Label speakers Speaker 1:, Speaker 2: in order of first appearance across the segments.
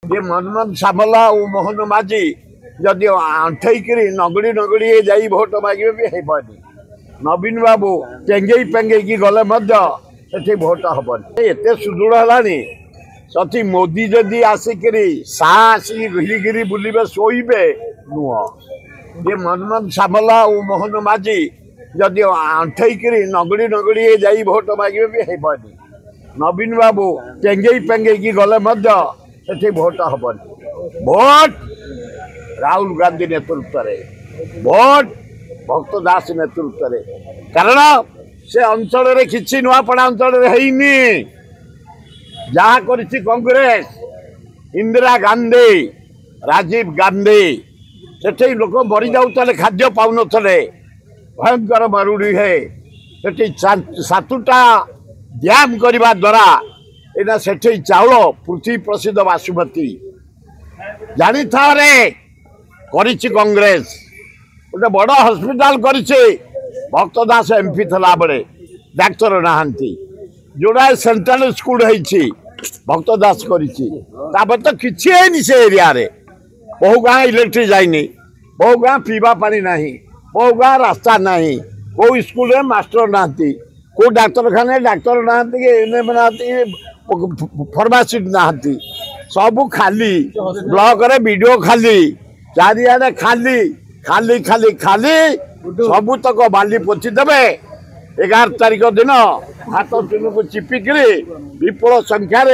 Speaker 1: ये मनमोहन सामला और मोहन माझी जदि अंठईकरी नगड़ी नगड़ी जाई भोट मागे भी हेबनी नवीन बाबू टेंगई पेंगई गले से भोट हेबनी एत सुदृढ़ है सती मोदी जदि आसिकी आसिक घिरी बुलबे शोबे नुह ये मनमोहन सामला और मोहन माझी जदि अंठईकरी नगड़ी नगड़ी जाई भोट मागे भी हेबनी नवीन बाबू टेंगई पेंगई गले से भोट हेबनी भोट राहुल गांधी नेतृत्व भोट भक्त दास नेतृत्व कारण से अंचल किसी नुआपड़ा अंचल जहाँ करिछि कांग्रेस इंदिरा गांधी राजीव गांधी से लोक मरी जाते खाद्य पाऊन भयंकर मरुड़ी है से 7टा डैम करने द्वारा एना से चाउल पृथ्वी प्रसिद्ध बासुमती जानी था रे करिछि कांग्रेस गोटे बड़ हस्पिटाल करिछि भक्त दास एमपी थला बड़े डाक्तर नहांती जोड़ा सेंट्रल स्कूल है भक्त दास करिछि तापर तो किछि हैनी से एरिया रे बहु गाँ इलेक्ट्रिक जाइनी बहु गाँ पीवा पानी नहीं बहु गाँ रास्ता नहीं को स्कूल में मास्टर नहांती को डाक्तरखाना डाक्तर नहांती एनएम नहांती फार्मासी नहांती सब खाली ब्लॉक रे वीडियो खाली चारिआडे खाली खाली खाली खाली सबू तक बाली पोची देवे 11 तारिख दिन हाथ चुन को चिपिकी विपुल संख्यार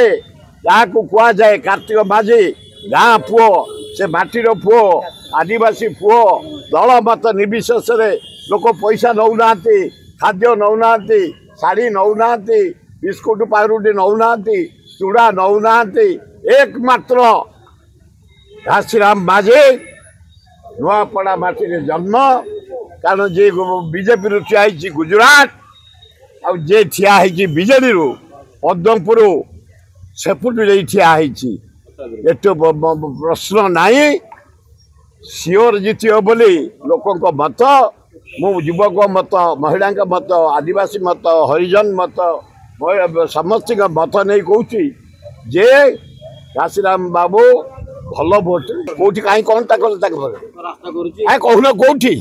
Speaker 1: जहाँ को कह जाए कार्तिक माझी गाँ पुओ से माटीर पुओ आदिवासी पुओ दल मत निर्विशेष लोक पैसा नौना खाद्य नौना शाढ़ी नौना बिस्कुट पाउरुटी नौना चूड़ा नौना एकमात्र घासीराम माझी नुआपड़ा माटी जन्म कारण जे बीजेपी रु ठिया गुजरात आ जे ठिया बीजेडी रु पद्मपुर सेपुट ठिया एट प्रश्न नाई सियोर जितियो बोली लोकों मत मु युवक मत महिला मत आदिवासी मत हरिजन मत समस्त मत नहीं कहूँ जे घासीराम बाबू भल भोट कौटी कहीं कौन कहून कौटी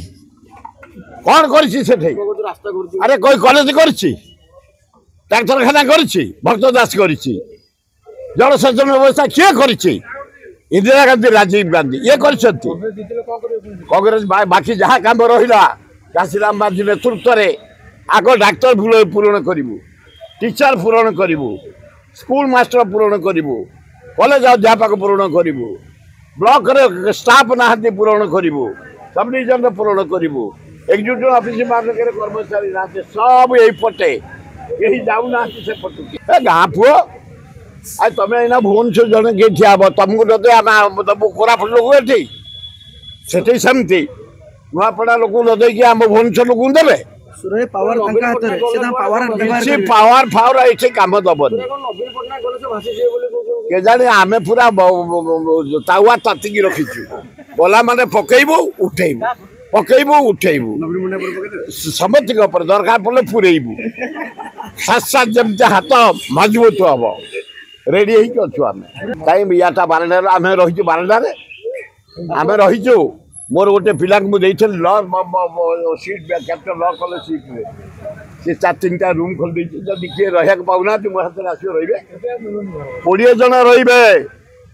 Speaker 1: कौन करे कोई कॉलेज डाक्तरखाना भक्त दास जलसेचन व्यवस्था किए कर इंदिरा गांधी राजीव गांधी ये कर कांग्रेस बाकी जहाँ कम रहा घासीराम माझी नेतृत्व आग डाक्तर पूरण करूँ टीचर पूरण करूँ स्कूल मास्टर पूरण करूँ कॉलेज अध्यापक पूरण करूँ ब्लॉक रे स्टाफ नहांती पूरण करूँ सब डिविजन पूरण करूँ एक्जिक्यूटिव ऑफिस मानक कर्मचारी नहांती सब यहीपटे कहीं जाऊना से पटु गाँ पुओ आ तुम एना भुवनेश्वर जन किए ठिया तुमको दबू कोरापुट लोक ये सेमती नुआपड़ा लोक लदेकी आम भुवनेश्वर लोक देवे पावर फावर ये कम दबन के जाने आमे पूरा तावा तातिकी रखीचु बोला माने पकेबू उठेबू पकेबू उठेबू समस्त दरकार पड़े पुरेबू सात सात जमी हाथ मजबूत हम रेडी अच्छु आम कहीं याटा बारंडा आम रही बारंडार आम रहीचु मोर गोटे पिला मुझे ल सीट कैप्टन ल कॉलेज सीट रे से 4-3टा रूम खोल जब किए रहा पाऊना मो हाथ आस रे 20 जन रे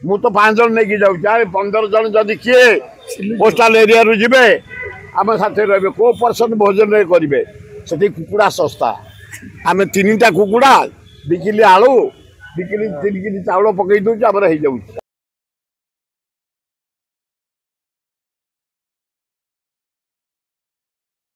Speaker 1: मु तो 5 जन नहीं जाऊँ 15 जन जदि किए पोस्टाल एरिया रू जी आम साथ रे को पर्सन भोजन करेंगे से कुकुड़ा सस्ता आम 3टा कुकुड़ा 2 किलो आलू 2 किलो 3 किलो चाउल पकई दूँ आम हो जाऊँ।